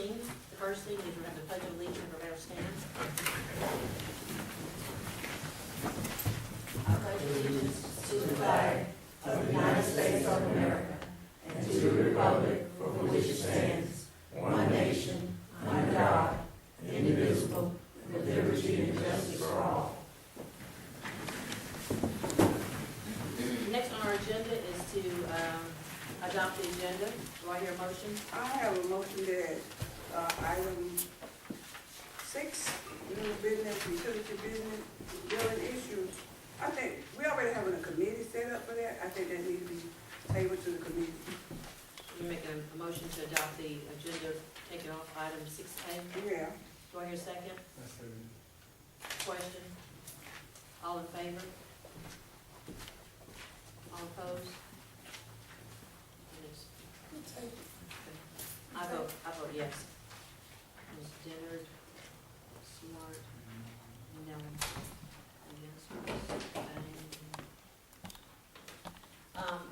13. The first thing is we have the Pledge of Allegiance. Everybody stand. I pledge allegiance to the flag of the United States of America and to the republic for which it stands, one nation, under God, indivisible, with liberty and justice for all. Next on our agenda is to adopt the agenda. Do I hear a motion? I have a motion that, item 6, new business, utility business, billing issues. I think, we already having a committee set up for that. I think that needs to be tabled to the committee. You make a motion to adopt the agenda, taking off item 6A. Yeah. Do I hear a second? Question? All in favor? All opposed? Yes. I vote yes. Ms. Dennard, Smart, no.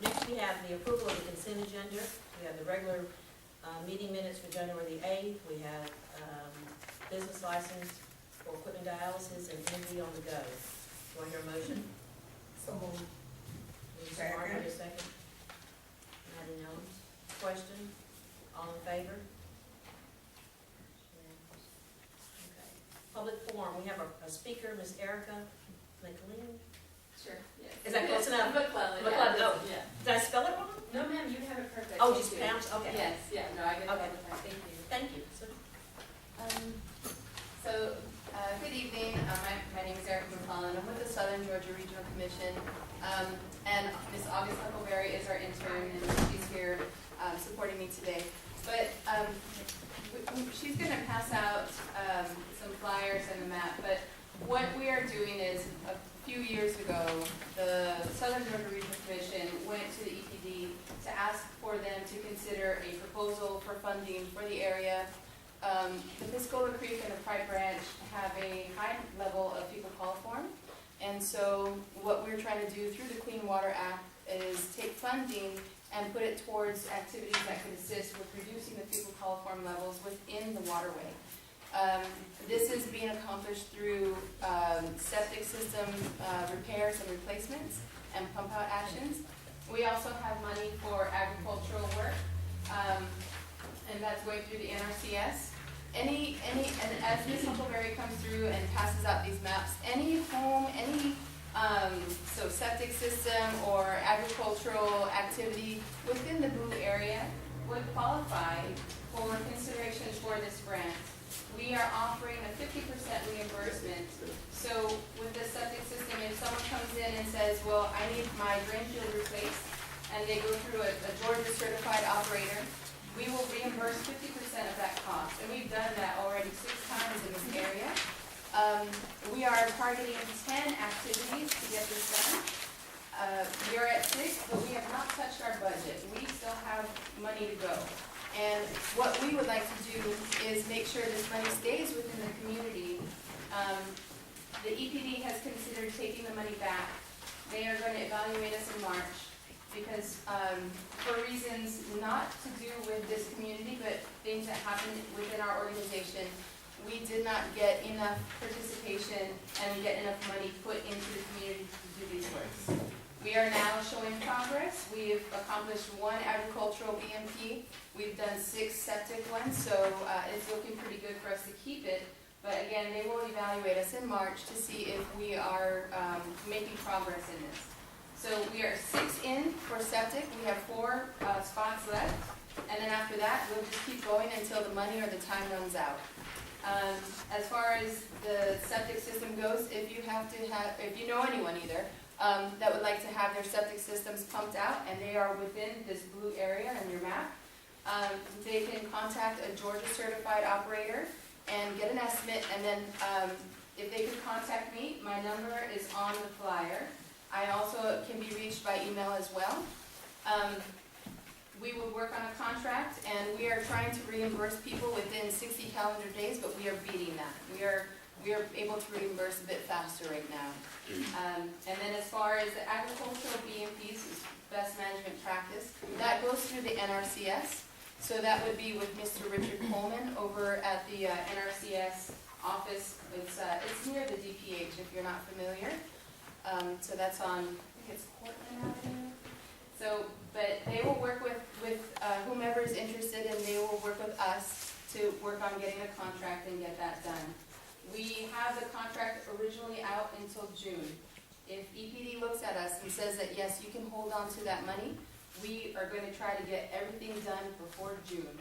Next we have the approval of the consent agenda. We have the regular meeting minutes for January the 8th. We have business license for Quitman dialysis and energy on the go. Do I hear a motion? So moved. Ms. Smart, have a second? Nobody knows. Question? All in favor? Okay. Public forum, we have a speaker, Ms. Erica McLean. Sure, yes. Is that close enough? McClellan, McClellan, yeah. oh. Yeah. Did I spell it wrong? No, ma'am, you have it perfect. Oh, Thank just you. pronounced, okay. Yes, yeah, no, I get it all Okay. the time, thank you. Thank you. Good evening, my name is Erica McClellan, I'm with the Southern Georgia Regional Commission, and Ms. August Huckleberry is our intern, and she's here supporting me today. But she's going to pass out some flyers and a map, but what we are doing is, a few years ago, the Southern Georgia Regional Commission went to the EPD to ask for them to consider a proposal for funding for the area. The Piscola Creek and the Pride Branch have a high level of fecal coliform, and so what we're trying to do through the Clean Water Act is take funding and put it towards activities that could assist with reducing the fecal coliform levels within the waterway. This is being accomplished through septic system repairs and replacements and pump out actions. We also have money for agricultural work, and that's going through the NRCS. And as Ms. Huckleberry comes through and passes out these maps, any home, so septic system or agricultural activity within the blue area would qualify for consideration for this grant. We are offering a 50% reimbursement. So with the septic system, if someone comes in and says, well, I need my drain field replaced, and they go through a Georgia certified operator, we will reimburse 50% of that cost. And we've done that already 6 times in this area. We are targeting 10 activities to get this done. We are at 6, but we have not touched our budget. We still have money to go. And what we would like to do is make sure this money stays within the community. The EPD has considered taking the money back. They are going to evaluate us in March because for reasons not to do with this community, but things that happened within our organization, we did not get enough participation and get enough money put into the community to do these works. We are now showing progress. We've accomplished 1 agricultural BMP. We've done 6 septic ones, so it's looking pretty good for us to keep it. But again, they will evaluate us in March to see if we are making progress in this. So we are 6 in for septic. We have 4 spots left. And then after that, we'll just keep going until the money or the time runs out. As far as the septic system goes, if you know anyone either, that would like to have their septic systems pumped out and they are within this blue area in your map, they can contact a Georgia certified operator and get an estimate, and then if they could contact me, my number is on the flyer. I also can be reached by email as well. We will work on a contract, and we are trying to reimburse people within 60 calendar days, but we are beating that. We are able to reimburse a bit faster right now. And then as far as the agricultural BMPs, best management practice, that goes through the NRCS. So that would be with Mr. Richard Coleman over at the NRCS office. It's near the DPH if you're not familiar. So that's on, I think it's Portland Avenue. So, but they will work with whomever is interested, and they will work with us to work on getting a contract and get that done. We have the contract originally out until June. If EPD looks at us and says that yes, you can hold on to that money, we are going to try to get everything done before June.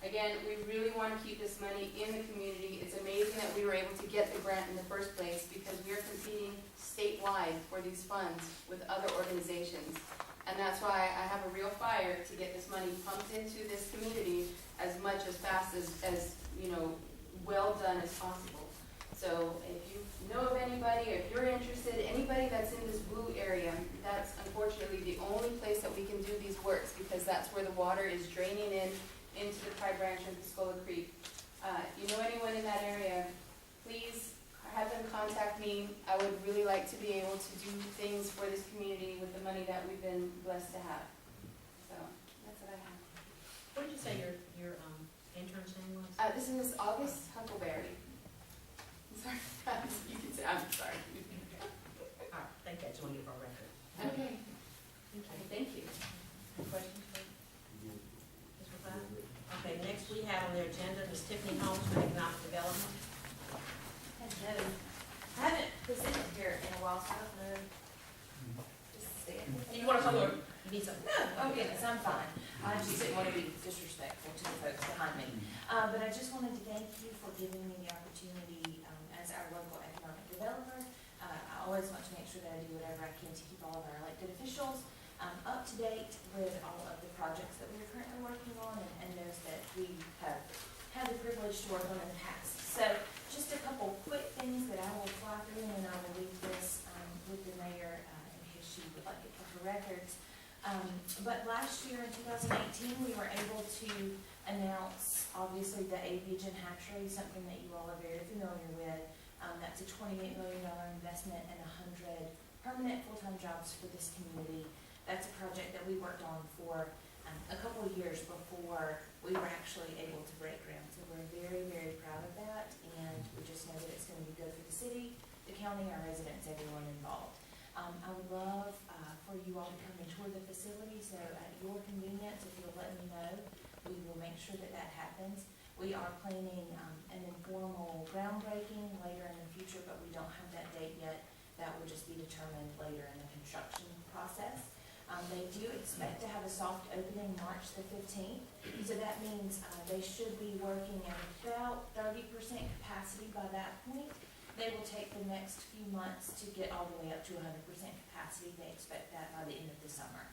Again, we really want to keep this money in the community. It's amazing that we were able to get the grant in the first place because we are competing statewide for these funds with other organizations. And that's why I have a real fire to get this money pumped into this community as much as fast as you know, well done as possible. So if you know of anybody, or if you're interested, anybody that's in this blue area, that's unfortunately the only place that we can do these works because that's where the water is draining into the Pie Branch and Piscola Creek. If you know anyone in that area, please have them contact me. I would really like to be able to do things for this community with the money that we've been blessed to have. So that's what I have. What did you say your intern's name was? This is Miss August Huckleberry. I'm sorry. You can say, I'm sorry. I think that's on your record. Okay. Okay. Thank you. Questions for Mr. Clyde? Okay, next we have on the agenda Ms. Tiffany Holmes for Economic Development. Hello. I haven't presented here in a while, so I don't know. Just stand. You want to come over? You need something? No, oh goodness, I'm fine. I just didn't want to be disrespectful to the folks behind me. But I just wanted to thank you for giving me the opportunity as our local economic developer. I always want to make sure that I do whatever I can to keep all of our elected officials up to date with all of the projects that we are currently working on and those that we have had the privilege to work on in the past. So just a couple quick things that I will fly through, and then I will leave this with the mayor in case she would like it for her records. But last year in 2018, we were able to announce, obviously, the A Pigeon Hatchery, something that you all are very familiar with. That's a $28 million investment and 100 permanent full-time jobs for this community. That's a project that we worked on for a couple of years before we were actually able to break ground. So we're very, very proud of that, and we just know that it's going to be good for the city, the county, our residents, everyone involved. I would love for you all to come and tour the facility, so at your convenience, if you'll let me know, we will make sure that that happens. We are planning an informal groundbreaking later in the future, but we don't have that date yet. That will just be determined later in the construction process. They do expect to have a soft opening March the 15th, so that means they should be working at about 30% capacity by that point. They will take the next few months to get all the way up to 100% capacity. They expect that by the end of the summer.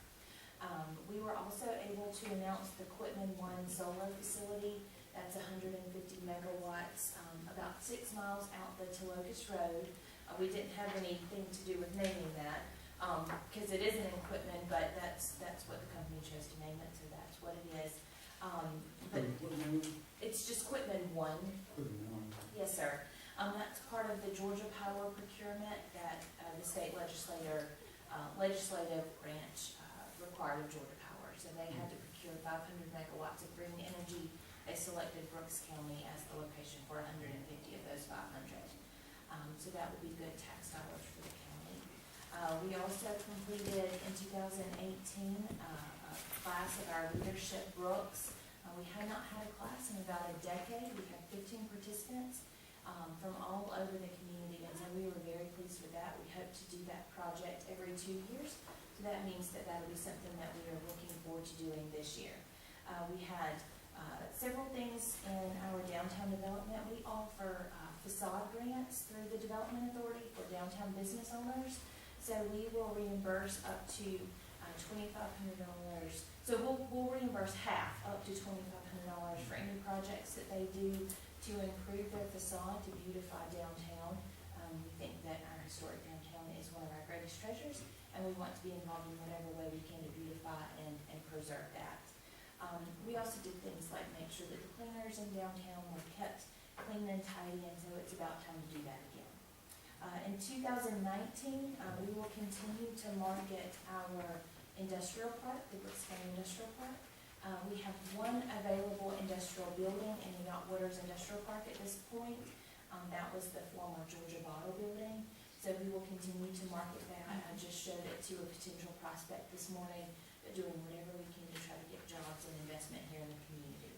We were also able to announce the Quitman 1 solar facility. That's 150 megawatts, about 6 miles out the Locust Road. We didn't have anything to do with naming that because it isn't in Quitman, but that's what the company chose to name it, so that's what it is. But it's just Quitman 1. Yes, sir. That's part of the Georgia Power procurement that the state legislative branch required of Georgia Power. So they had to procure 500 megawatts of green energy. They selected Brooks County as the location for 150 of those 500. So that would be good tax dollars for the county. We also completed in 2018 a class of our leadership Brooks. We had not had a class in about a decade. We had 15 participants from all over the community, and so we were very pleased with that. We hope to do that project every 2 years, so that means that that'll be something that we are looking forward to doing this year. We had several things in our downtown development. We offer facade grants through the Development Authority for downtown business owners, so we will reimburse up to $2,500. So we'll reimburse half, up to $2,500 for any projects that they do to improve their facade, to beautify downtown. We think that our historic downtown is one of our greatest treasures, and we want to be involved in whatever way we can to beautify and preserve that. We also did things like make sure that the cleaners in downtown were kept clean and tidy, and so it's about time to do that again. In 2019, we will continue to market our industrial park, the Brooks County Industrial Park. We have one available industrial building in the Yacht Waters Industrial Park at this point. That was the former Georgia Bottle Building. So we will continue to market that. I just showed it to a potential prospect this morning, doing whatever we can to try to get jobs and investment here in the community.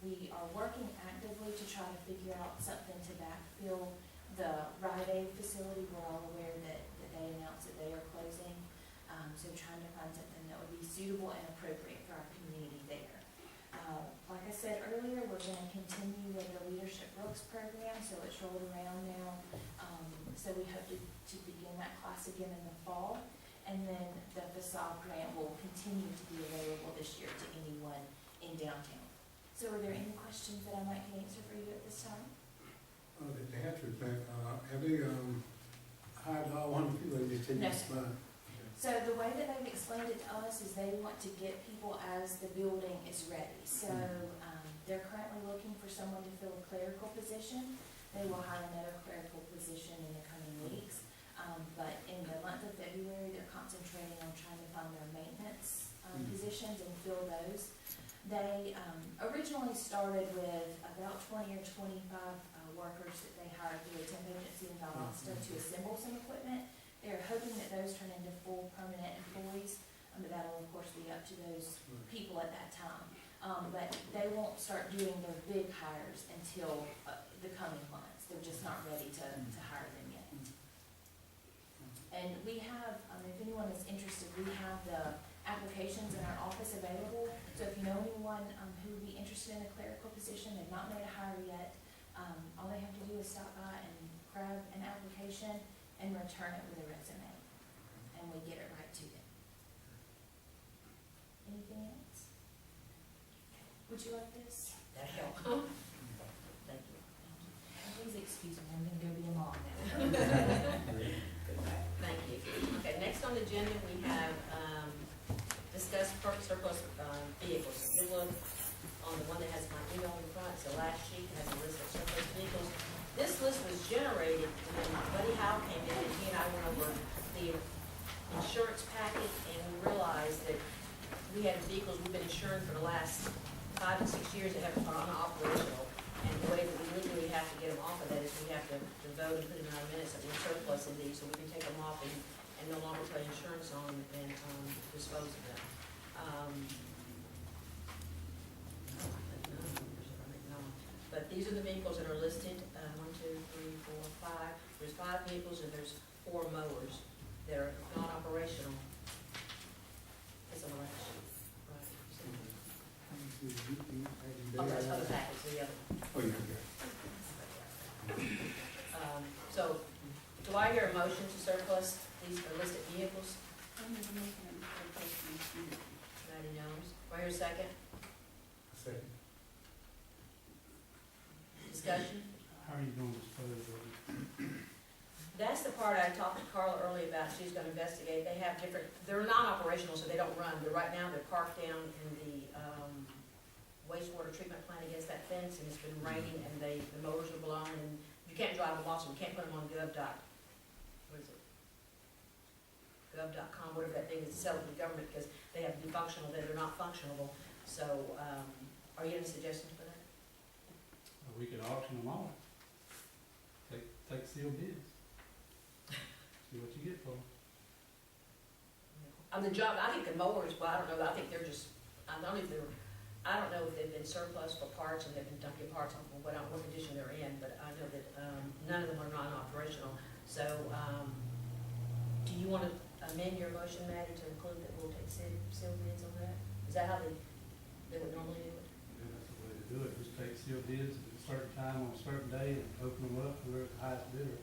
We are working actively to try to figure out something to backfill the Rite Aid facility. We're all aware that they announced that they are closing. So trying to find something that would be suitable and appropriate for our community there. Like I said earlier, we're going to continue with the Leadership Brooks program, so it's rolled around now. So we hope to begin that class again in the fall. And then the facade grant will continue to be available this year to anyone in downtown. So are there any questions that I might can answer for you at this time? The hatchery plant, have they, hired all 100 people, they just take No, the sir. spot? So the way that they've explained it to us is they want to get people as the building is ready. So they're currently looking for someone to fill a clerical position. They will hire another clerical position in the coming weeks. But in the month of February, they're concentrating on trying to find their maintenance positions and fill those. They originally started with about 20 or 25 workers that they hired through a temp agency in Valdosta to assemble some equipment. They're hoping that those turn into full permanent employees, but that'll of course be up to those people at that time. But they won't start doing their big hires until the coming months. They're just not ready to hire them yet. And we have, if anyone is interested, we have the applications in our office available. So if you know anyone who would be interested in a clerical position, they've not made a hire yet, all they have to do is stop by and grab an application and return it with a resume, and we get it right to them. Anything else? Would you like this? That helps. Thank you. And please excuse me, I'm gonna go be a mom now. Thank you. Okay, next on the agenda, we have, discuss surplus, vehicles. If you look on the one that has my email in front, it's the last sheet, has a list of surplus vehicles. This list was generated when Buddy Howe came in and he and I went over the insurance packet, and we realized that we had vehicles we've been insuring for the last 5 to 6 years that haven't gone operational. And the way that we legally have to get them off of that is we have to vote and put in our minutes that we're surplus in these, so we can take them off and no longer pay insurance on them and dispose of them. But these are the vehicles that are listed, 1, 2, 3, 4, 5. There's 5 vehicles and there's 4 mowers that are not operational. It's on the last sheet, right? Oh, that's other packets, the other. Oh, yeah. So, do I hear a motion to surplus these listed vehicles? Maddie Jones. Do I hear a second? Second. Discussion? How are you going to dispose of it? That's the part I talked to Carla earlier about. She's gonna investigate. They have different, they're non-operational, so they don't run. But right now, they're parked down in the wastewater treatment plant against that fence, and it's been raining, and the motors are blown, and you can't drive them off, so we can't put them on what is it? Gov.com, whatever that thing is, to sell to the government, because they have to be functional, they're not functionable. So, are you any suggestions for that? We could auction them off. Take sealed bids. See what you get for them. On the job, I think the mowers, well, I don't know, I think they're just, I don't know if they've been surplus for parts and they've been dumping parts on what condition they're in, but I know that, none of them are non-operational. So, do you want to amend your motion, Maddie, to include that we'll take sealed bids on that? Is that how they would normally do it? Yeah, that's the way to do it. Just take sealed bids at a certain time on a certain day and open them up to whoever's the highest bidder.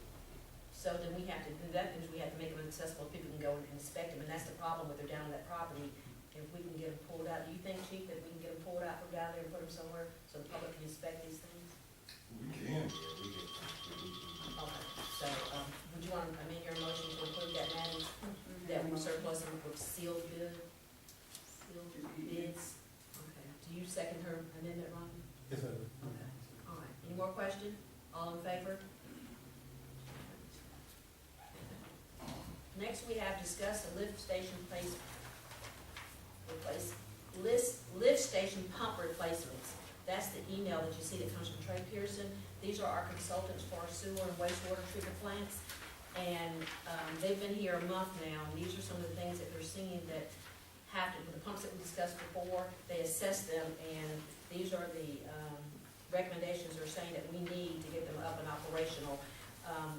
So then we have to do that, because we have to make them accessible, people can go and inspect them, and that's the problem with they're down on that property. If we can get them pulled out, do you think, Chief, that we can get them pulled out from down there and put them somewhere so the public can inspect these things? We can. Okay, so, would you want to amend your motion to include that, Maddie, that we surplus them with sealed bids? Okay, do you second her amendment, Ron? Yes, sir. Okay, all right, any more question? All in favor? Next, we have discussed the lift station replacement lift station pump replacements. That's the email that you see that comes from Trey Pearson. These are our consultants for our sewer and wastewater treatment plants. And they've been here a month now, and these are some of the things that they're seeing that have to, the pumps that we discussed before, they assess them, and these are the recommendations they're saying that we need to get them up and operational.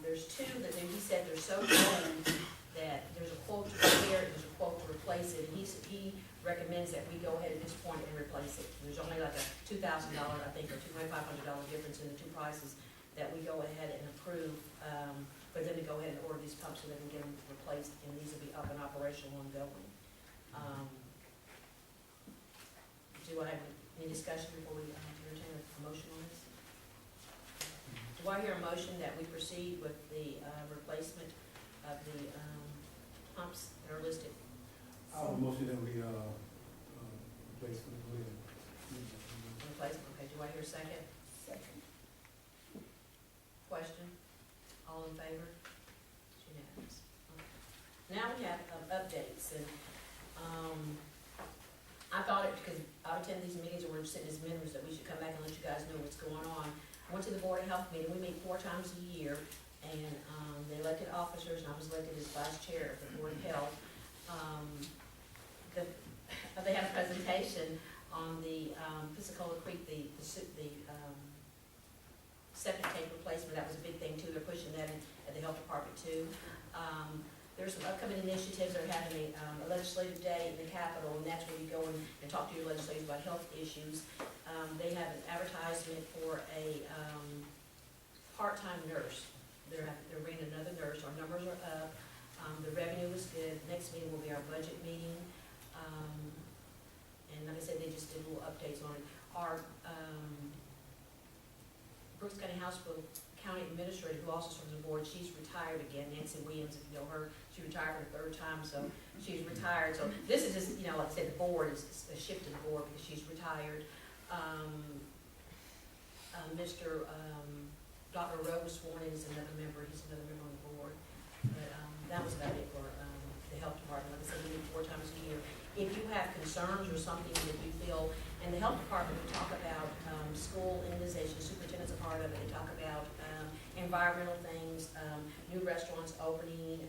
There's two that he said they're so old that there's a quote to repair it, there's a quote to replace it. He recommends that we go ahead at this point and replace it. There's only like a $2,000, I think, or $2,500 difference in the two prices that we go ahead and approve for them to go ahead and order these pumps so they can get them replaced, and these will be up and operational and going. Do I have any discussion before we entertain a motion on this? Do I hear a motion that we proceed with the replacement of the pumps that are listed? I'll motion that we, replace the lid. Replacement, okay, do I hear a second? Second. Question? All in favor? It's unanimous. Okay. Now we have updates, and I thought it, because I attend these meetings and we're sitting as members, that we should come back and let you guys know what's going on. I went to the Board of Health meeting. We meet 4 times a year, and the elected officers, and I was elected as vice chair of the Board of Health. They had a presentation on the Pensacola Creek, the septic tank replacement. That was a big thing too. They're pushing that in, at the health department too. There's some upcoming initiatives. They're having a legislative day in the Capitol, and that's where you go and talk to your legislators about health issues. They have an advertisement for a part-time nurse. They're bringing another nurse. Our numbers are up. The revenue is good. Next meeting will be our budget meeting. And like I said, they just did little updates on it. Our Brooks County Hospital County Administrator, who also serves on the board, she's retired again. Nancy Williams, if you know her, she retired for the 3rd time, so she's retired. So this is just, like I said, the board is a shift in the board because she's retired. Dr. Rowe was sworn in as another member. He's another member on the board. But that was about it for the health department. Like I said, we meet 4 times a year. If you have concerns or something that you feel, and the health department, we talk about school immunization, superintendent's a part of it. They talk about environmental things, new restaurants opening,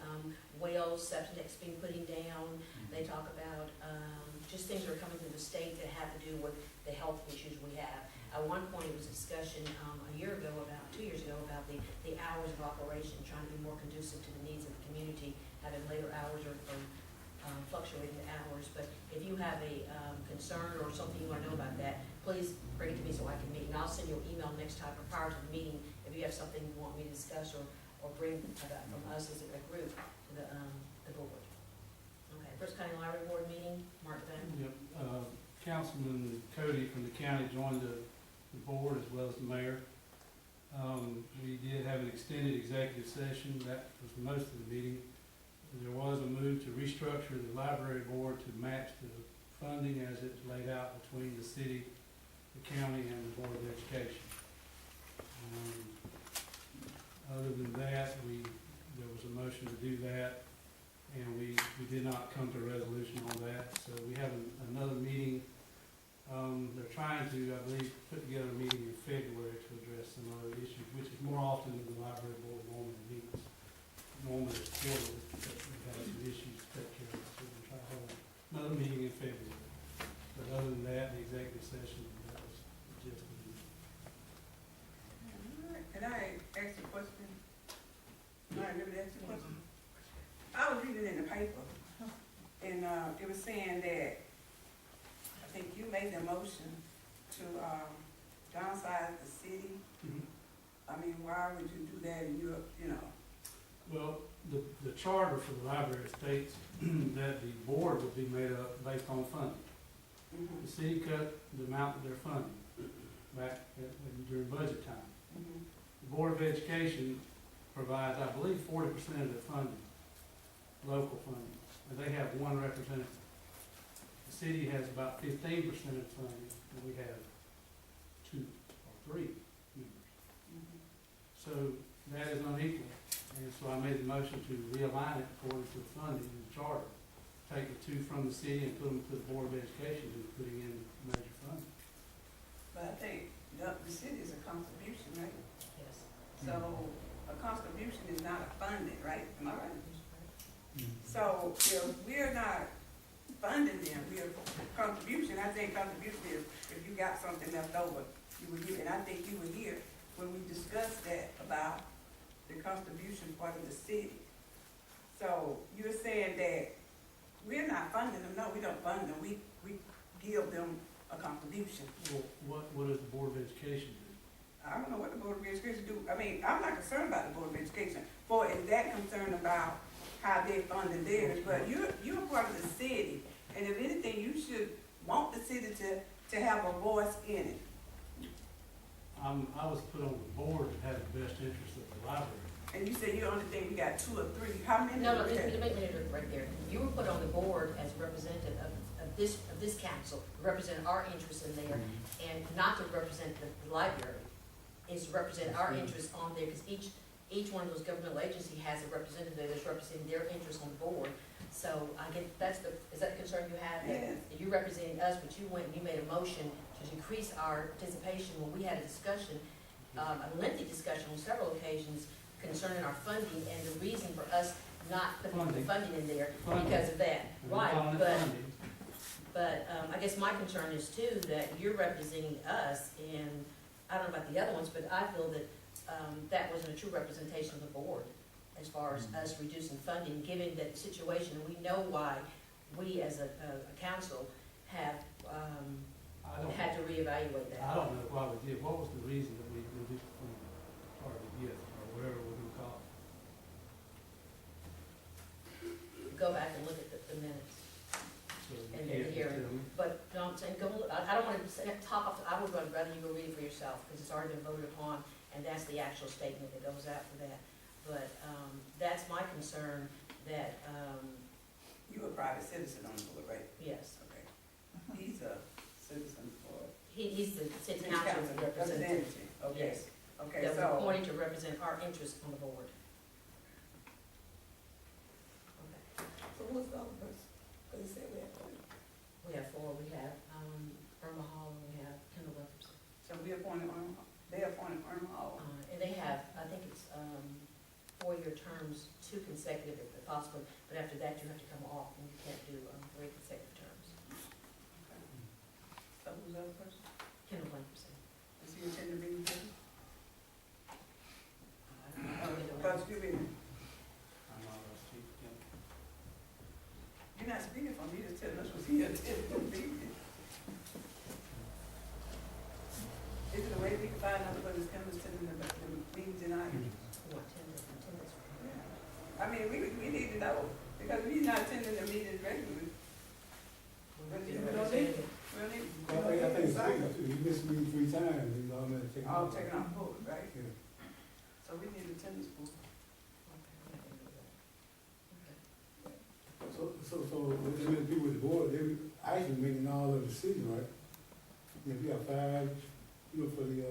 wells, septic being putting down. They talk about just things that are coming through the state that have to do with the health issues we have. At one point, it was a discussion a year ago, about 2 years ago, about the hours of operation, trying to be more conducive to the needs of the community, having later hours or fluctuating hours. But if you have a concern or something you want to know about that, please bring it to me so I can meet. And I'll send you an email next time or prior to the meeting if you have something you want me to discuss or bring about from us as a group to the board. Okay, First County Library Board meeting, Mark Van. Yep, Councilman Cody from the county joined the board as well as the mayor. We did have an extended executive session. That was most of the meeting. There was a move to restructure the library board to match the funding as it's laid out between the city, the county, and the Board of Education. Other than that, there was a motion to do that, and we did not come to a resolution on that. So we have another meeting. They're trying to, I believe, put together a meeting in February to address some other issues, which is more often than the library board normally meets. Normally it's quarterly, but we've had some issues to take care of, so we'll try to hold another meeting in February. But other than that, the executive session, that was just the meeting. Can I ask a question? I remember to ask a question. I was reading in the paper, and it was saying that, I think you made the motion to downsize the city. I mean, why would you do that in Europe, Well, the charter for the library states that the board would be made up based on funding. The city cut the amount of their funding back during budget time. The Board of Education provides, I believe, 40% of their funding, local funding, and they have 1 representative. The city has about 15% of the funding, and we have 2 or 3 members. So that is unequal. And so I made the motion to realign it according to the funding in the charter. take the two from the city and put them to the Board of Education, who's putting in major funding. But I think the city is a contribution, right? Yes. So a contribution is not a funding, right? Am I right? So if we're not funding them, we're contribution. I think contribution is if you got something left over, you would give it. And I think you were here when we discussed that about the contribution part of the city. So you're saying that we're not funding them. No, we don't fund them. We give them a contribution. Well, what does the Board of Education do? I don't know what the Board of Education do. I mean, I'm not concerned about the Board of Education. For is that concerned about how they're funding theirs? But you're a part of the city, and if anything, you should want the city to have a voice in it. I was put on the board to have the best interest of the library. And you say you only think we got 2 or 3. How many? No, do we have? let me interrupt right there. You were put on the board as a representative of this council, to represent our interests in there, and not to represent the library. Is to represent our interests on there, because each one of those governmental agency has a representative that's representing their interests on the board. So I get, is that the concern you have? Yes. That you're representing us, but you went and you made a motion to decrease our participation when we had a discussion, a lengthy discussion on several occasions concerning our funding and the reason for us not putting the funding in there because of that. Right, but I guess my concern is too, that you're representing us, and I don't know about the other ones, but I feel that that wasn't a true representation of the board as far as us reducing funding, given that situation, and we know why we as a council have had to reevaluate that. I don't know why we did. What was the reason that we reduced the funding, or the gift, or whatever we're gonna call it? Go back and look at the minutes. So you And can't the hearing. tell me. But, you know what I'm saying, go look, I don't want to talk off, I would rather you go read it for yourself, because it's already been voted upon, and that's the actual statement that goes out for that. But, that's my concern, that, You a private citizen on the board, right? yes, Okay. He's a citizen for. he's the city council's representative. Okay. Yes, Okay, that was so. appointed to represent our interests on the board. Okay. So what's the other person? Cause he said we had 3. We have 4, we have, Irma Hall, and we have Kendall Wilkerson. So we appointed they appointed Irma Hall. And they have, I think it's, 4-year terms, 2 consecutive if possible, but after that you have to come off, and you can't do, 3 consecutive terms. Okay. So who's the other person? Kendall Wilkerson. Is he attending the meeting? I don't know. Because I'm not a chief, yeah. you're not speaking for me, you're just telling us what's he attending the meeting. Is it a way we can find out what is coming to the meetings tonight? I mean, we need to know, because if he's not attending the meetings regularly. We don't need. I think it's big, too. He missed me 3 times, he's already taken. All taken off board, right? Yeah. So we need attendance board. So the many people with the board, they actually making all of the decisions, right? If you have 5, for the,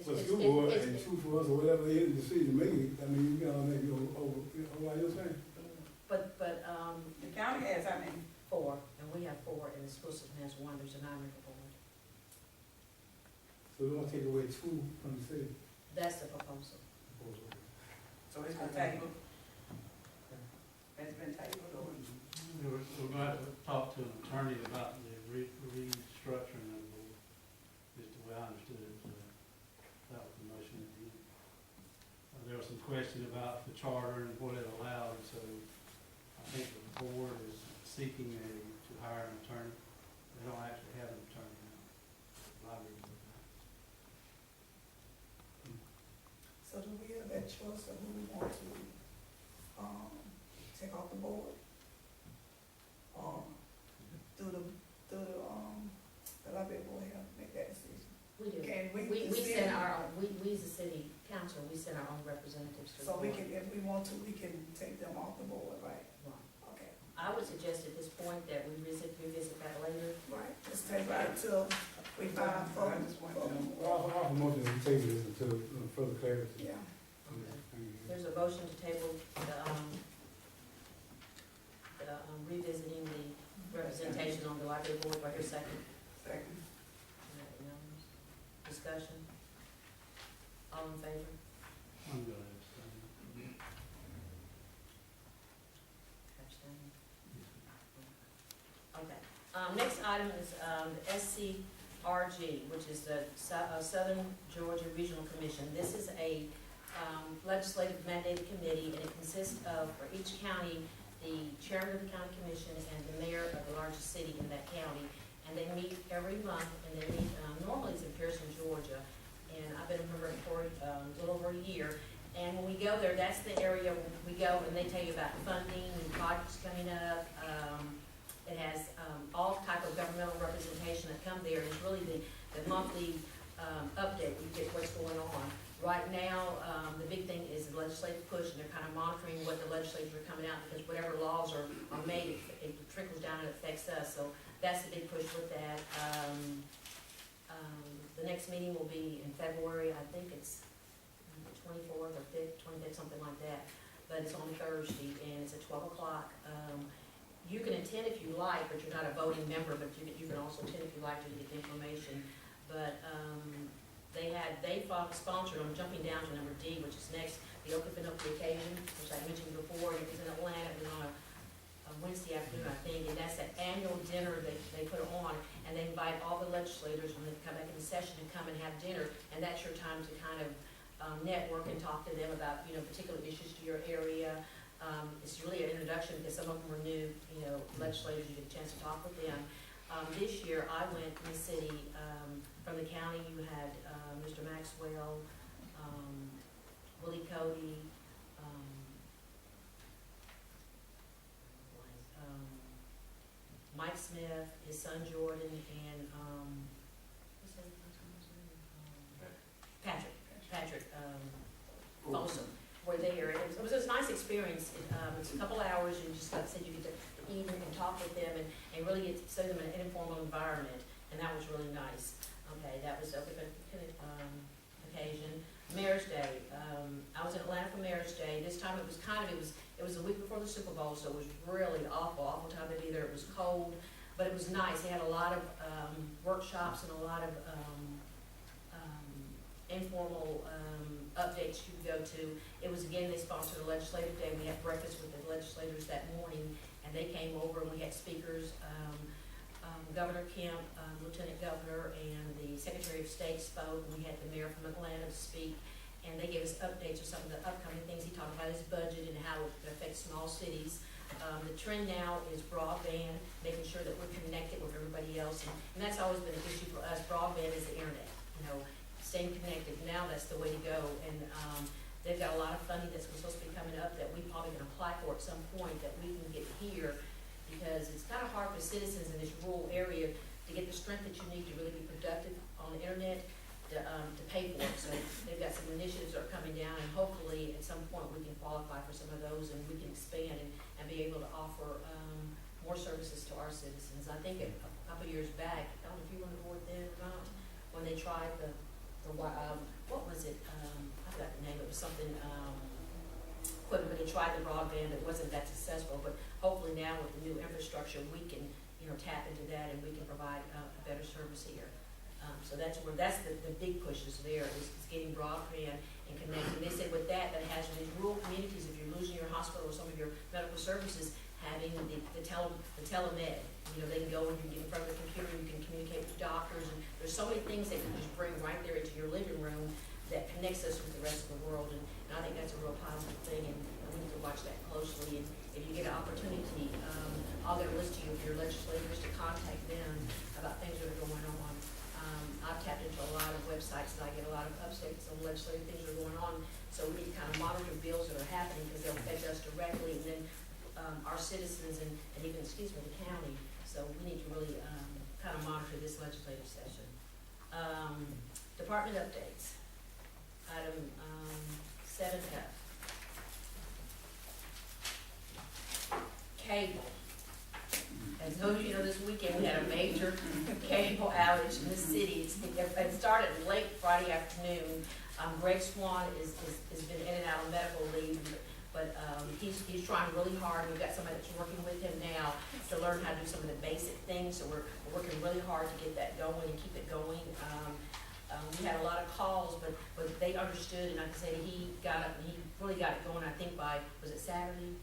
for the school board and 2 for us, or whatever they in the decision making, I mean, you gotta make it over, what you're saying? But, The county has, I mean, 4, and we have 4, and the school system has 1, there's a 9-member board. So we're gonna take away 2 from the city. That's the proposal. so it's been tabled. It's been tabled, or? We're going to have to talk to an attorney about the restructuring of the board, is the way I understood it. So that was the motion at the end. There was some question about the charter and what it allowed, so I think the board is seeking to hire an attorney. They don't actually have an attorney now. The library does not. So do we have that choice of who we want to, take off the board? The library board have to make that decision. We do. Can we? We send our own, we as a city council, we send our own representatives to the So we board. can, if we want to, we can take them off the board, right? Right. Okay, I would suggest at this point that we revisit that later. right, let's take it until we find I just want to know. Well, I'll promote this and table this until further clarity. yeah. There's a motion to table the discussion? All in favor? I'm gonna abstain. Abstain. Okay. Next item is the SCRG, which is the Southern Georgia Regional Commission. This is a legislative mandated committee, and it consists of, for each county, the chairman of the county commission and the mayor of the largest city in that county. And they meet every month, and they meet, normally it's in Pearson, Georgia. And I've been a member for a little over a year. And when we go there, that's the area we go, and they tell you about funding and projects coming up. It has all type of governmental representation that come there. It's really the monthly update. We get what's going on. Right now, the big thing is the legislative push, and they're kind of monitoring what the legislators are coming out, because whatever laws are made, it trickles down and affects us. So that's the big push with that. The next meeting will be in February. I think it's 24th or 25th, something like that. But it's on Thursday, and it's at 12 o'clock. You can attend if you like, but you're not a voting member, but you can also attend if you like to get the information. But they sponsored, I'm jumping down to number D, which is next, the Open Up the Occasion, which I mentioned before. It was in Atlanta. It was on a Wednesday afternoon, I think, and that's that annual dinner they put on, and they invite all the legislators when they come back in the session to come and have dinner, and that's your time to kind of network and talk to them about, particular issues to your area. It's really an introduction, because some of them are new, legislators. You get a chance to talk with them. This year, I went in the city, from the county. You had Mr. Maxwell, Willie Cody, Mike Smith, his son Jordan, and Patrick Folsom were there. It was a nice experience. It's a couple hours, and just like I said, you get to eat and talk with them, and really get to see them in an informal environment, and that was really nice. Okay, that was a occasion. Mayor's Day. I was in Atlanta for Mayor's Day. This time it was a week before the Super Bowl, so it was really awful time to be there. It was cold, but it was nice. They had a lot of workshops and a lot of informal updates you could go to. It was, again, they sponsored a legislative day. We had breakfast with the legislators that morning, and they came over, and we had speakers. Governor Kemp, Lieutenant Governor, and the Secretary of State spoke. We had the mayor from Atlanta to speak, and they gave us updates of some of the upcoming things. He talked about his budget and how it affects small cities. The trend now is broadband, making sure that we're connected with everybody else, and that's always been an issue for us. Broadband is the internet, staying connected. Now that's the way to go, and they've got a lot of funding that's supposed to be coming up that we probably can apply for at some point that we can get here, because it's kind of hard for citizens in this rural area to get the strength that you need to really be productive on the internet to pay for it. So they've got some initiatives that are coming down, and hopefully at some point we can qualify for some of those, and we can expand and be able to offer more services to our citizens. I think a couple years back, I don't know if you were on the board then or not, when they tried what was it? I forgot the name. It was something. But they tried the broadband, it wasn't that successful. But hopefully now with the new infrastructure, we can, tap into that, and we can provide a better service here. So that's the big push is there, is getting broadband and connecting. They said with that has in these rural communities, if you're losing your hospital or some of your medical services, having the telemed. They can go and you can get in front of the computer, you can communicate with doctors, and there's so many things that you can just bring right there into your living room that connects us with the rest of the world, and I think that's a real positive thing, and we need to watch that closely. And if you get an opportunity, I'll get a list to you of your legislators to contact them about things that are going on. I've tapped into a lot of websites, and I get a lot of updates on legislative things that are going on, so we need to kind of monitor bills that are happening, because they'll affect us directly, and then our citizens and even, the county. So we need to really kind of monitor this legislative session. Department updates. Item 7F. Cable. As those of you know, this weekend we had a major cable outage in the city. It started late Friday afternoon. Greg Swan has been in and out of medical leave, but he's trying really hard. We've got somebody that's working with him now to learn how to do some of the basic things. So we're working really hard to get that going and keep it going. We had a lot of calls, but they understood, and like I said, he got up and he really got it going, I think by, was it Saturday?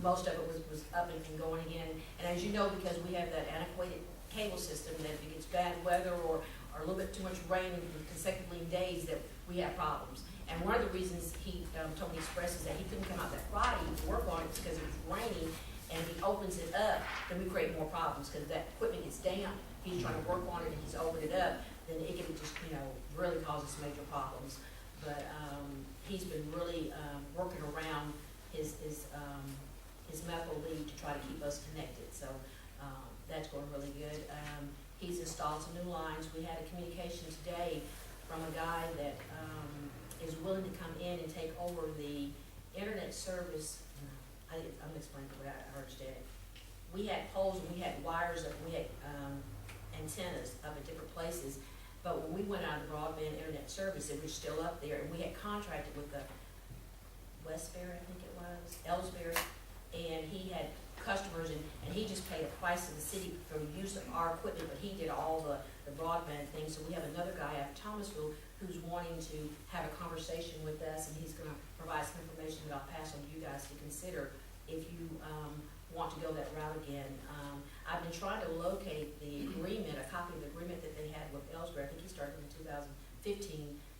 Most of it was up and going again. And as you know, because we have that antiquated cable system, that if it gets bad weather or a little bit too much rain consecutively in days, that we have problems. And one of the reasons he told me express is that he couldn't come out that Friday to work on it because it was raining, and if he opens it up, then we create more problems because that equipment gets damp. He's trying to work on it and he's opened it up, then it can just, really cause us major problems. But he's been really working around his medical leave to try to keep us connected. So that's going really good. He's installed some new lines. We had a communication today from a guy that is willing to come in and take over the internet service. I'm explaining the way I understand it. We had poles and we had wires up, we had antennas up at different places, but when we went out of the broadband internet service, it was still up there, and we had contracted with the Westbury, I think it was, Ellsbury, and he had customers, and he just paid a price to the city for use of our equipment, but he did all the broadband things. So we have another guy out of Thomasville who's wanting to have a conversation with us, and he's gonna provide some information that I'll pass on to you guys to consider if you want to go that route again. I've been trying to locate the agreement, a copy of the agreement that they had with Ellsbury. I think he started in 2015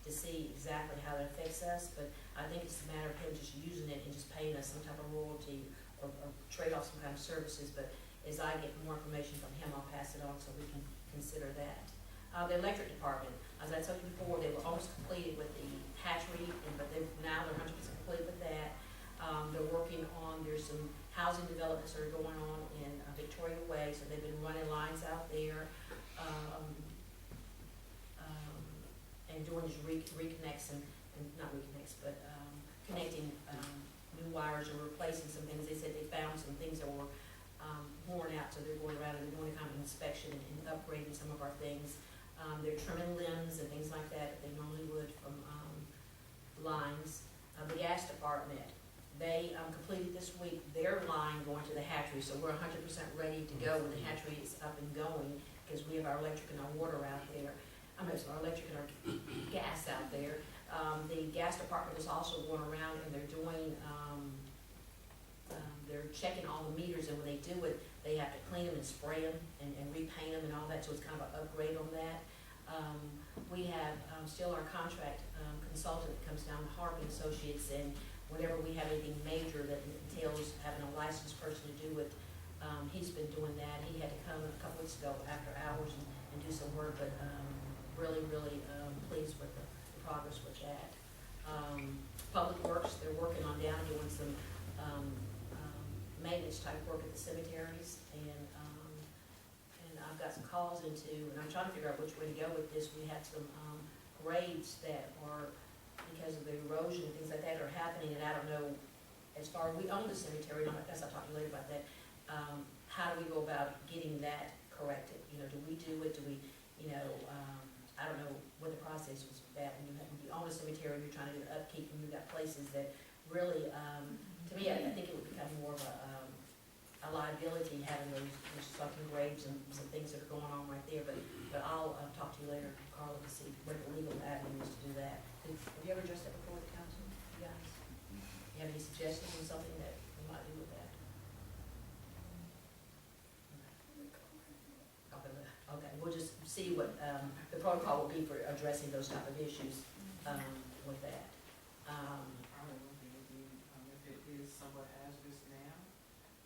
to see exactly how that affects us, but I think it's a matter of him just using it and just paying us some type of royalty or trade off some kind of services. But as I get more information from him, I'll pass it on so we can consider that. The electric department, as I told you before, they were almost completed with the hatchery, but now they're 100% complete with that. They're working on, there's some housing developments that are going on in Victoria Way, so they've been running lines out there, and doing just reconnects and not reconnects, but connecting new wires or replacing some things. They said they found some things that were worn out, so they're going around and they're doing a kind of inspection and upgrading some of our things. They're trimming limbs and things like that they normally would from lines. The gas department, they completed this week their line going to the hatchery, so we're 100% ready to go when the hatchery is up and going, because we have our electric and our water out there. Our electric and our gas out there. The gas department is also going around and they're doing, they're checking all the meters, and when they do it, they have to clean them and spray them and repaint them and all that, so it's kind of an upgrade on that. We have still our contract consultant that comes down, Harvey Associates, and whenever we have anything major that entails having a licensed person to do it, he's been doing that. He had to come a couple weeks ago after hours and do some work, but really pleased with the progress with that. Public Works, they're working on down doing some maintenance type work at the cemeteries, and I've got some calls into, and I'm trying to figure out which way to go with this. We had some grades that are, because of the erosion and things like that, are happening, and I don't know, as far as we own the cemetery, and I guess I'll talk to you later about that, how do we go about getting that corrected? Do we do it, I don't know what the process was for that. When you own a cemetery, you're trying to do upkeep, and you've got places that really, to me, I think it would become more of a liability having those sunken graves and some things that are going on right there. But I'll talk to you later, Carla, to see what the legal avenue is to do that. Have you ever addressed that before the council, you guys? You have any suggestions on something that we might do with that? Okay, we'll just see what the protocol will be for addressing those type of issues with that. Probably one thing would be, if it is somewhat hazardous now,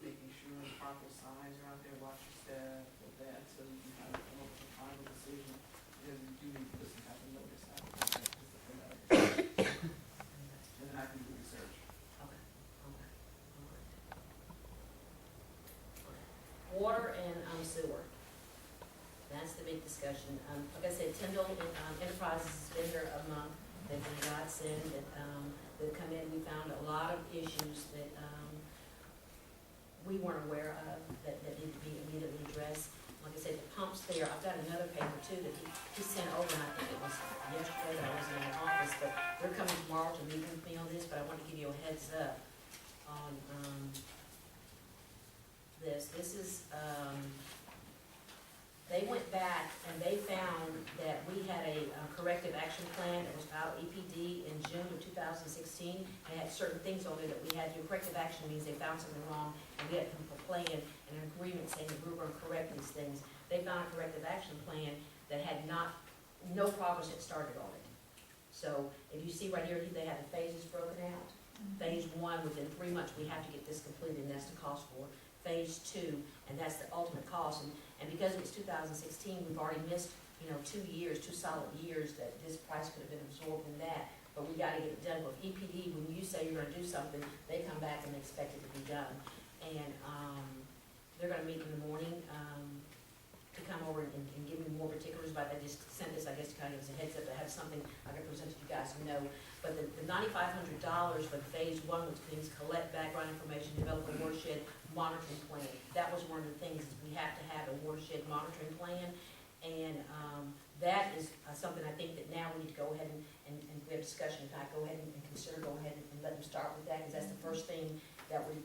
making sure the proper signs are out there, watch your step with that, so you can kind of come up with a final decision, because you do need to put some type of notice out there, and then I can do research. Okay. Water and sewer. That's the big discussion. Like I said, Tyndall Enterprises has been here a month. They've been a godsend. They've come in. We found a lot of issues that we weren't aware of that need to be immediately addressed. Like I said, the pumps there. I've got another paper too that he sent over, and I think it was yesterday that I was in the office. But they're coming tomorrow to meet with me on this. But I want to give you a heads up on this. This is. They went back and they found that we had a corrective plan that was filed EPD in June of 2016. It had certain things on there that we had to do. Corrective action means they found something wrong, and we had to come up with a plan and an agreement saying that we were gonna correct these things. They found a corrective action plan that had no progress had started on it. So if you see right here, they have the phases broken out. Phase 1, within 3 months, we have to get this completed, and that's the cost for. Phase 2, and that's the ultimate cost. And because it was 2016, we've already missed, 2 years, 2 solid years that this price could have been absorbed in that. But we gotta get it done. With EPD, when you say you're gonna do something, they come back and they expect it to be done. And, they're gonna meet in the morning, to come over and give me more particulars about that. Just sent this, I guess, to kind of as a heads up, to have something I can present to you guys to know. But the $9,500 for phase 1, which means collect background information, develop a watershed monitoring plan. That was one of the things, is we have to have a watershed monitoring plan. And that is something I think that now we need to go ahead and we have discussion, if I go ahead and consider, go ahead and let them start with that, because that's the first thing that would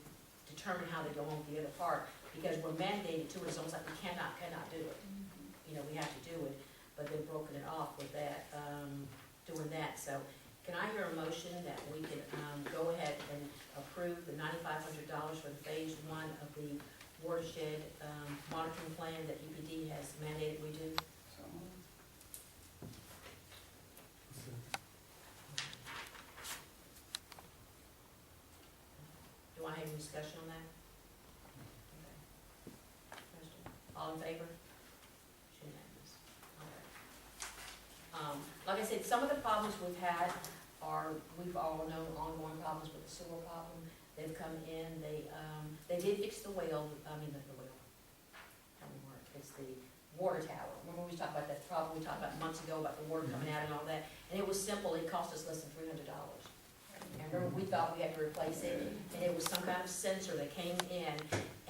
determine how they go on with the other part. Because we're mandated to it, it's almost like we cannot do it. We have to do it, but they've broken it off with that, doing that. So can I hear a motion that we can go ahead and approve the $9,500 for the phase 1 of the watershed monitoring plan that UPD has mandated we do? So moved. Do I have any discussion on that? Okay. Question? All in favor? It's unanimous. Okay. Like I said, some of the problems we've had are, we've all known ongoing problems with the sewer problem. They've come in, they did fix the well, it's the water tower. Remember we talked about that problem we talked about months ago about the water coming out and all that? And it was simple, it cost us less than $300. And remember, we thought we had to replace it, and it was some kind of sensor that came in,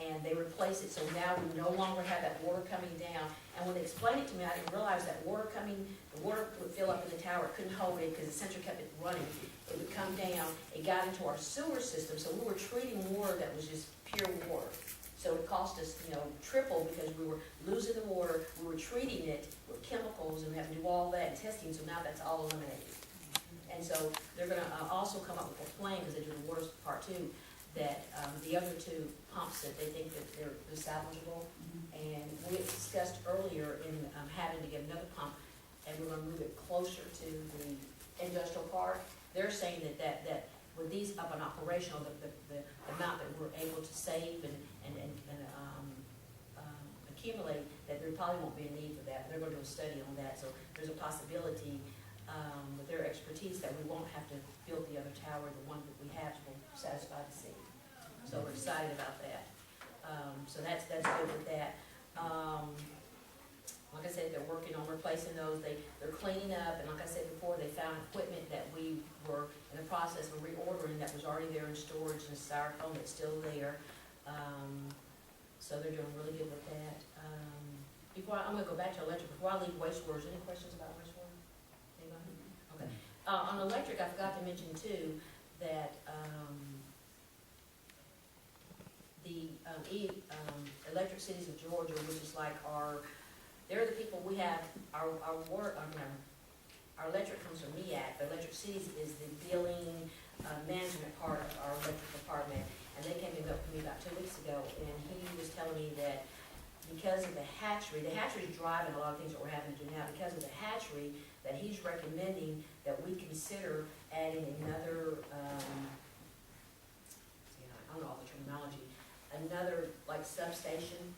and they replaced it, so now we no longer have that water coming down. And when they explained it to me, I didn't realize that the water would fill up in the tower, it couldn't hold it, because the sensor kept it running. It would come down, it got into our sewer system, so we were treating water that was just pure water. So it cost us, triple, because we were losing the water, we were treating it with chemicals, and we had to do all that testing, so now that's all eliminated. And so they're gonna also come up with a plan, because they do the water part too, that the other 2 pumps that they think that they're salvageable. And we had discussed earlier in having to get another pump, and we're gonna move it closer to the industrial park. They're saying that with these up and operational, the amount that we're able to save and accumulate, that there probably won't be a need for that. They're going to do a study on that, so there's a possibility with their expertise that we won't have to build the other tower. The one that we have will satisfy the city. So we're excited about that. So that's good with that. Like I said, they're working on replacing those. They're cleaning up, and like I said before, they found equipment that we were in the process of reordering that was already there in storage in styrofoam that's still there. So they're doing really good with that. I'm gonna go back to electric. Before I leave wastewater, any questions about wastewater? Anybody? Okay. On electric, I forgot to mention too, that the Electric Cities of Georgia, which is like they're the people we have, our electric comes from MEAC, but Electric Cities is the billing management part of our electric department. And they came up to me about 2 weeks ago, and he was telling me that because of the hatchery is driving a lot of things that we're having to do now, because of the hatchery, that he's recommending that we consider adding another, I don't know all the terminology, another like substation,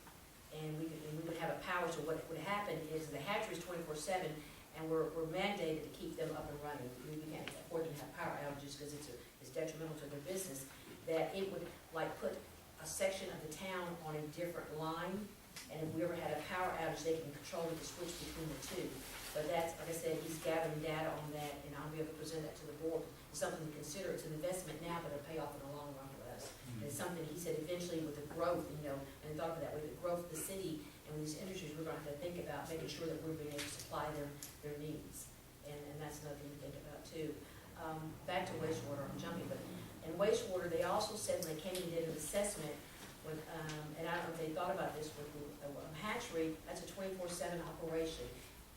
and we would have a power. So what would happen is the hatchery is 24/7, and we're mandated to keep them up and running. We can't afford to have power outages because it's detrimental to their business. That it would like put a section of the town on a different line, and if we ever had a power outage, they can control the switch between the 2. But that's, like I said, he's gathering data on that, and I'll be able to present that to the board. It's something to consider. It's an investment now, but it'll pay off in the long run for us. And it's something he said eventually with the growth, and thought of that with the growth of the city and with these industries, we're going to have to think about making sure that we're being able to supply their needs, and that's another thing to think about too. Back to wastewater, I'm jumping, but in wastewater, they also said when they came and did an assessment, and I don't know if they thought about this with the hatchery, that's a 24/7 operation.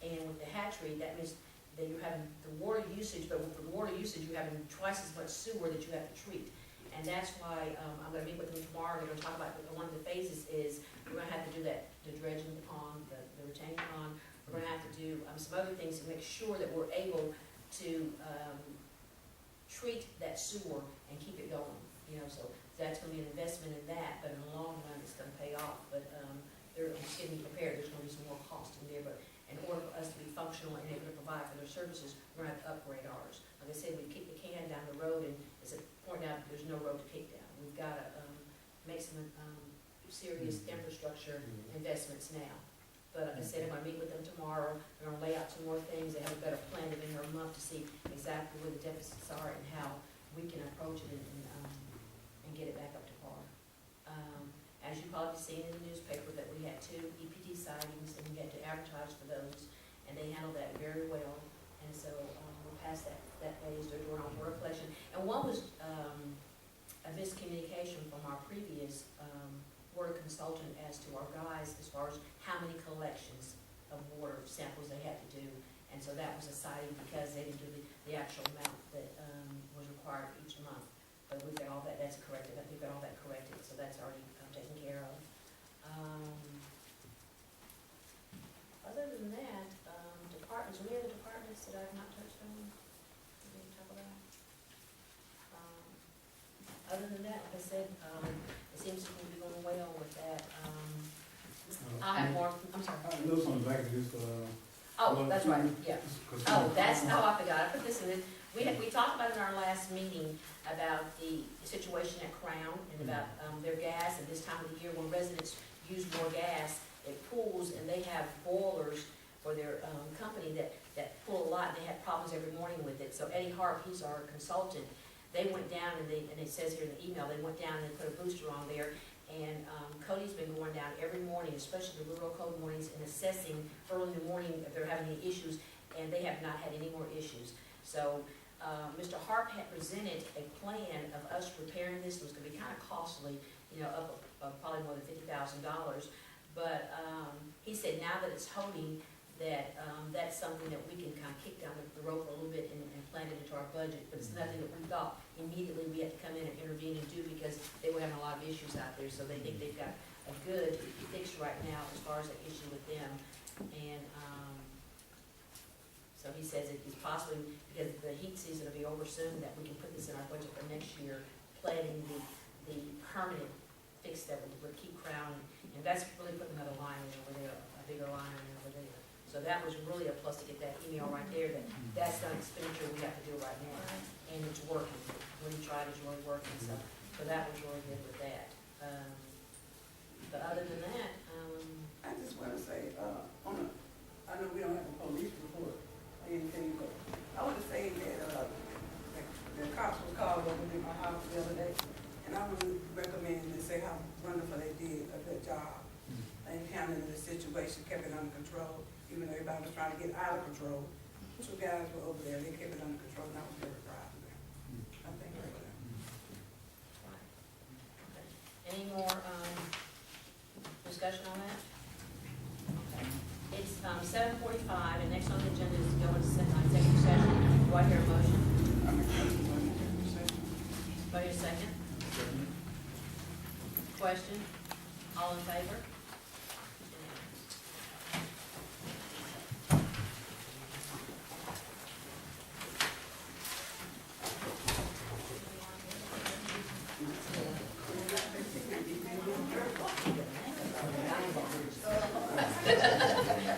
And with the hatchery, that means then you're having the water usage, but with the water usage, you're having twice as much sewer that you have to treat. And that's why, I'm gonna meet with them tomorrow, they're gonna talk about, one of the phases is, we're gonna have to do that, the dredging of the pond, the retaining pond. We're gonna have to do, some other things to make sure that we're able to, treat that sewer and keep it going, you know, so that's gonna be an investment in that, but in the long run, it's gonna pay off, but, they're just getting prepared, there's gonna be some more cost in there, but in order for us to be functional and able to provide for their services, we're gonna have to upgrade ours. Like I said, we kick the can down the road, and as it pointed out, there's no road to kick down. We've gotta, make some, serious infrastructure investments now. But like I said, I'm gonna meet with them tomorrow, they're gonna lay out some more things, they have a better plan within their month to see exactly where the deficits are and how we can approach it and get it back up to par. As you probably seen in the newspaper, that we had 2 EPD sightings, and we had to advertise for those, and they handled that very well. And so, we're past that phase, they're doing all water collection. And one was, a miscommunication from our previous, water consultant as to our guys, as far as how many collections of water samples they had to do. And so that was a citing because they didn't do the actual amount that, was required each month. But we've got all that, that's corrected, I think we've got all that corrected, so that's already taken care of. Other than that, departments, are there any other departments that I've not touched on? That we can talk about? Other than that, like I said, it seems to be going well with that. I have more, I'm sorry. I know on the back of this, Oh, that's right, yeah. Oh, I forgot, I put this in it. We talked about in our last meeting about the situation at Crown and about, their gas, and this time of the year when residents use more gas, it pools, and they have boilers for their, company that pull a lot, and they had problems every morning with it. So Eddie Harp, he's our consultant, they went down, and it says here in the email, they went down and they put a booster on there. And Cody's been going down every morning, especially the real cold mornings, and assessing early in the morning if they're having any issues, and they have not had any more issues. So Mr. Harp had presented a plan of us repairing this. It was going to be kind of costly, you know, up probably more than $50,000. But he said now that it's holding, that that's something that we can kind of kick down the rope a little bit and plan it into our budget. But it's nothing that we thought immediately we had to come in and intervene and do, because they were having a lot of issues out there. So they think they've got a good fix right now as far as the issue with them. And so he says it is possibly, because the heat season will be over soon, that we can put this in our budget for next year, planning the permanent fix that would keep Crown. And that's really putting another line in over there, a bigger line in over there. So that was really a plus to get that email right there, that that's not expenditure we have to do right now. And it's working. When you tried, it's really working. So that was really good with that. But other than that, I just wanna say, I know we don't have a police report or anything, but I wanna say that, the cops was called over to my house the other day, and I would recommend and say how wonderful they did a good job in handling the situation, kept it under control, even though everybody was trying to get out of control. 2 guys were over there, they kept it under control, and I was very proud of them. I thank you for that. any more discussion on that? Okay. It's 7:45, and next on the agenda is to go into executive session. Do I hear a motion? Do I hear a second? Question? All in favor?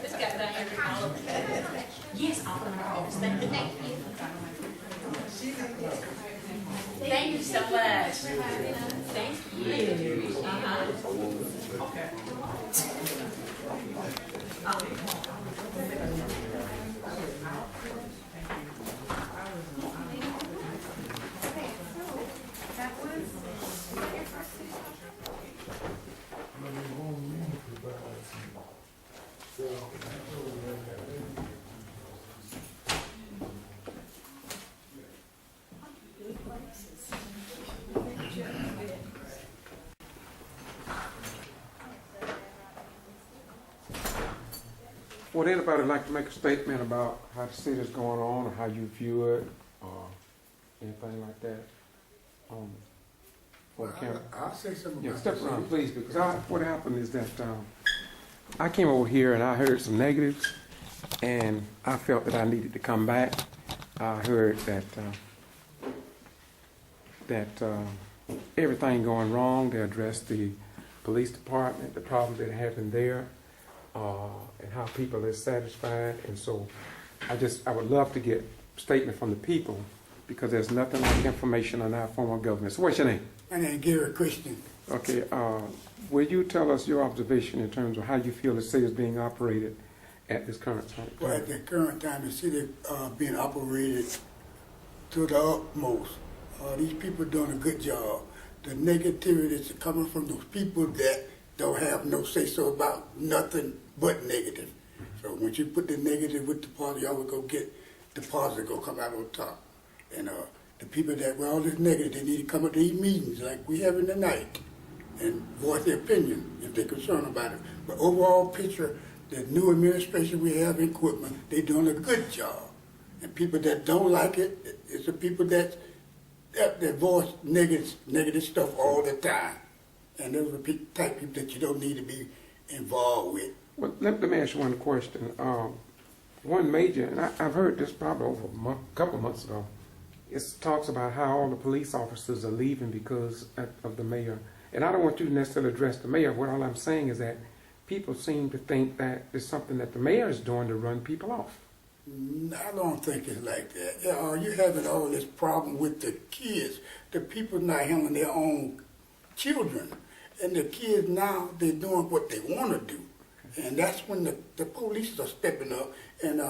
This guy down here reading all over. Yes, I'll put my office. Thank you. Thank you so much. Thank you. Okay. Would anybody like to make a statement about how the city's going on, or how you view it, or anything like that? For the camera. I'll say something Yeah, about step this. around, please, because what happened is that I came over here and I heard some negatives, and I felt that I needed to come back. I heard that everything going wrong. They addressed the police department, the problems that happened there, and how people are satisfied. And so I would love to get a statement from the people, because there's nothing like information on our form of government. So what's your name? My name is G.B.R. Christian. Okay, will you tell us your observation in terms of how you feel the city is being operated at this current time? Well, at the current time, the city being operated to the utmost. These people doing a good job. The negativity that's coming from those people that don't have no say-so about nothing but negative. So when you put the negative with the positive, you always go get the positive go come out on top. And the people that were all this negative, they need to come up to these meetings like we having tonight and voice their opinion if they're concerned about it. But overall picture, the new administration we have in Quitman, they're doing a good job. And people that don't like it, it's the people that voice negative stuff all the time. And those are the type of people that you don't need to be involved with. Well, let me ask you one question. One major, and I've heard this probably over a couple months ago, it talks about how all the police officers are leaving because of the mayor. And I don't want you to necessarily address the mayor. What all I'm saying is that people seem to think that it's something that the mayor is doing to run people off. I don't think it's like that. You're having all this problem with the kids. The people not handling their own children. And the kids now, they're doing what they want to do. And that's when the police are stepping up, and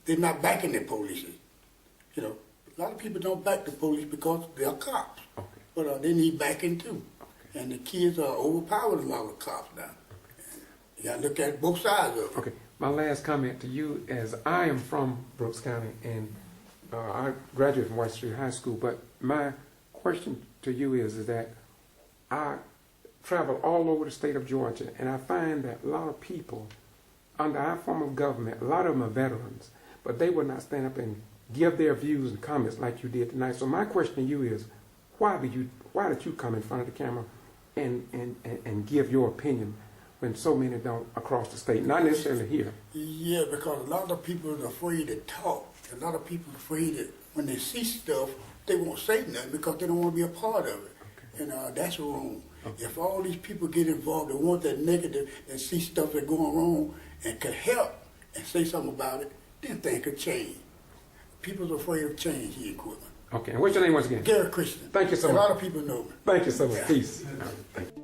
they're not backing the police. You know, a lot of people don't back the police because they're cops. Okay. But they need backing too. Okay. And the kids are overpowered a lot of cops now. You got to look at both sides of it. Okay. My last comment to you is I am from Brooks County, and I graduated from White Street High School, but my question to you is that I travel all over the state of Georgia, and I find that a lot of people under our form of government, a lot of them are veterans, but they would not stand up and give their views and comments like you did tonight. So my question to you is, why did you come in front of the camera and give your opinion when so many don't across the state, not necessarily here? Yeah, because a lot of people are afraid to talk. A lot of people are afraid that when they see stuff, they won't say nothing because they don't want to be a part of it. Okay. And that's wrong. Okay. If all these people get involved and want that negative and see stuff that's going wrong and can help and say something about it, then things could change. People are afraid of change here in Quitman. Okay, and what's your name once again? G.B.R. Christian. Thank you so much. A lot of people know me. Thank you so much. Yeah. Peace. Thank you.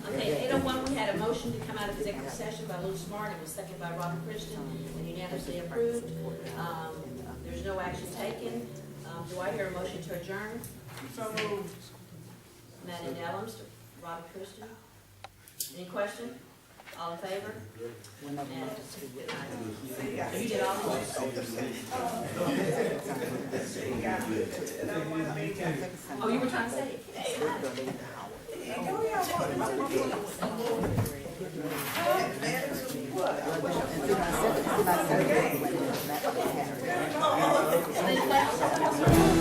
Okay, 801, we had a motion to come out of executive session by Lou Smart. It was seconded by Robert Christian and unanimously approved. There's no action taken. Do I hear a motion to adjourn? So moved. Matt Dellums, Robert Christian. Any question? All in favor? And you did all of those? Oh, you were trying to say it? What?